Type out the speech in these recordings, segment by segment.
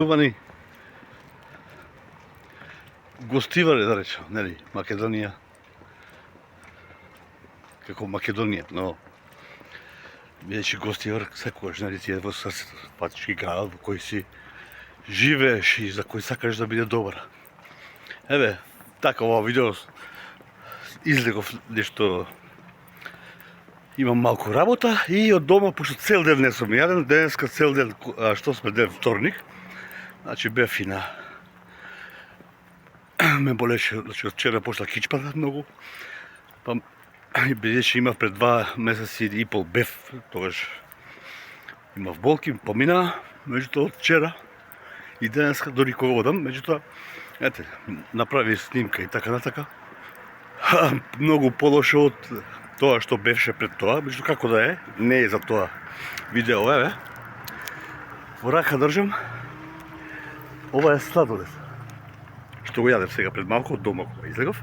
Увани гостивари, да речем, нели, Македонија, како Македонија, но бидејќи гостивар секогаш, нели, ти е во срцето, патички град во кој си живееш и за кој сакаш да биде добар. Еве, така ова видео излегов нешто, имам малку работа и од дома, пошто цел ден не сум јаден, денеска цел ден, што сме ден вторник, значи бев и на ме болеше, значи од вчера почна кичпата многу, па бидејќи имав пред 2 месеци и пол бев, тогаш имав болки, помина, меѓутоа од вчера и денеска дори кога одам, меѓутоа, ете, направи снимка и така натака, многу полошо од тоа што беше пред тоа, меѓутоа како да е, не е за тоа видео, еве, во рака држам, ова е сладолед, што го јадев сега пред малку од дома кога излегов.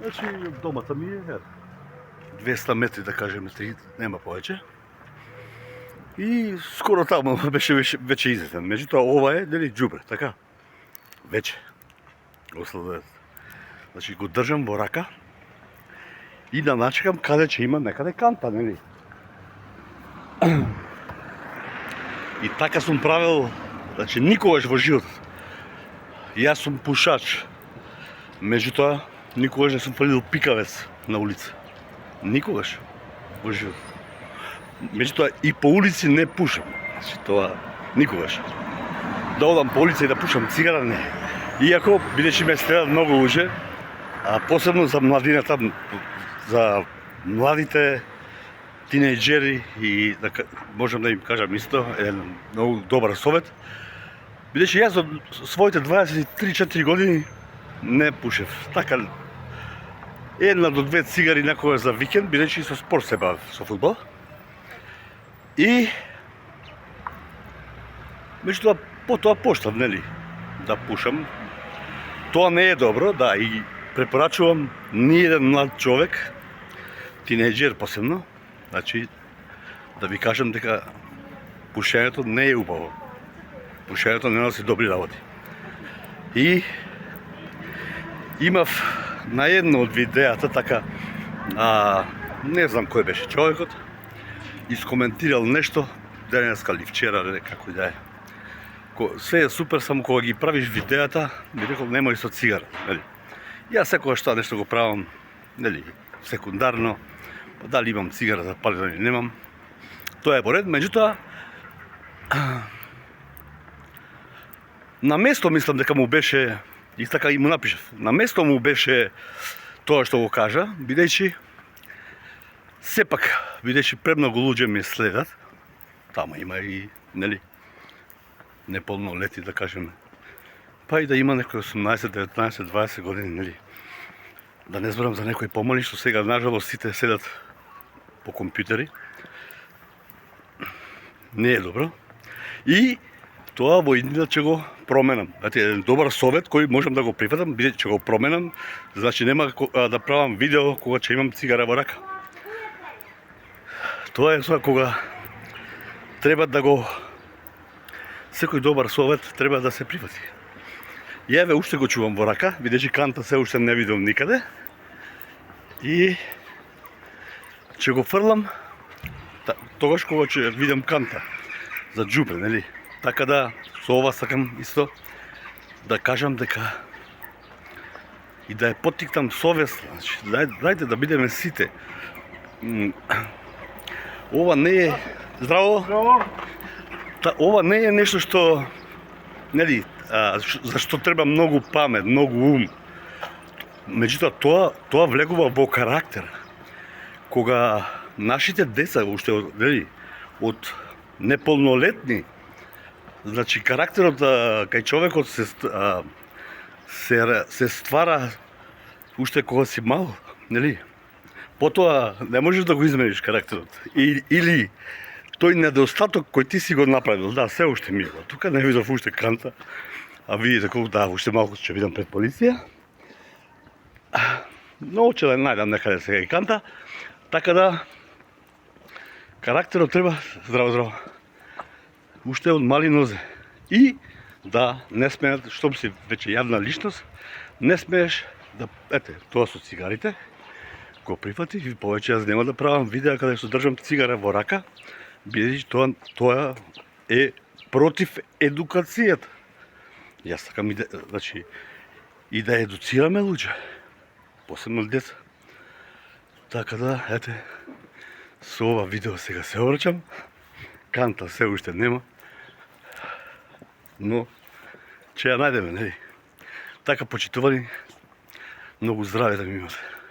Значи, домата ми е 200 метри, да кажеме, нема повеќе. И скоро таму беше веќе излетен. Меѓутоа, ова е, нели, џубре, така? Веќе. Го сладолед. Значи, го држам во рака и да начекам каде ќе има некаде канта, нели? И така сум правил, значи, никогаш во животот. Јас сум пушач, меѓутоа, никогаш не сум палил пикавец на улица. Никогаш во живот. Меѓутоа, и по улици не пушам. Значи, тоа, никогаш. Да одам по улица и да пушам цигара, не. Иако, бидејќи ме следат многу луѓе, а посебно за младината, за младите тинејџери и да можам да им кажам исто, еден многу добар совет, бидејќи јас од своите 23-4 години не пушев. Така, 1 до 2 цигари некогаш за викенд, бидејќи со спорт се бавев, со фудбал. И меѓутоа потоа почнав, нели, да пушам. Тоа не е добро, да, и препорачувам ниеден млад човек, тинејџер посебно, значи, да ви кажам дека пушењето не е убаво. Пушењето не носи добри работи. И имав на едно од видеата, така, не знам кој беше човекот, искоментирал нешто, денеска или вчера, како и да е. Се е супер, само кога ги правиш видеата, ми рекол, немој со цигара, нели? Јас секогаш тоа нешто го правам, нели, секундарно, па дали имам цигара за палење или немам, тоа е поред, меѓутоа, на место мислам дека му беше, и така и му напишав, на место му беше тоа што го кажа, бидејќи сепак, бидејќи премногу луѓе ме следат, тама има и, нели, неполнолетни, да кажеме, па и да има некој 18, 19, 20 години, нели, да не зборам за некои помали, што сега, нажалост, сите седат по компјутери, не е добро, и тоа во иднина ќе го променам. Ете, еден добар совет кој можам да го прифатам, бидејќи ќе го променам, значи нема да правам видео кога ќе имам цигара во рака. Тоа е кога треба да го... Секој добар совет треба да се прифати. И еве, уште го чувам во рака, бидејќи канта се уште не видам никаде. И ќе го фрлам тогаш кога ќе видам канта за џубре, нели? Така да, со ова сакам исто да кажам дека и да ја поттикнам совест, значи, дајте да бидеме сите. Ова не е... Здраво! Здраво! Ова не е нешто што, нели, за што треба многу памет, многу ум. Меѓутоа, тоа влегува во карактер. Кога нашите деца, уште, нели, од неполнолетни, значи, карактерот кај човекот се ствара уште кога си мал, нели? Потоа не можеш да го измениш карактерот. Или тој недостаток кој ти си го направил, да, се уште ми е. Тука не видов уште канта, а видите колку, да, уште малку ќе видам пред полиција. Но ќе да најдам некаде сега и канта, така да карактерот треба, здраво, уште од мали нозе. И да не смеат, штом си веќе јавна личност, не смееш да, ете, тоа со цигарите, го прифати и повеќе јас нема да правам видеа каде што држам цигара во рака, бидејќи тоа е против едукацијата. Јас сакам и да, значи, и да едуцираме луѓе, посебно деца. Така да, ете, со ова видео сега се обраќам, канта се уште нема, но ќе ја најдеме, нели? Така, почитувани, многу здраве да ми имате.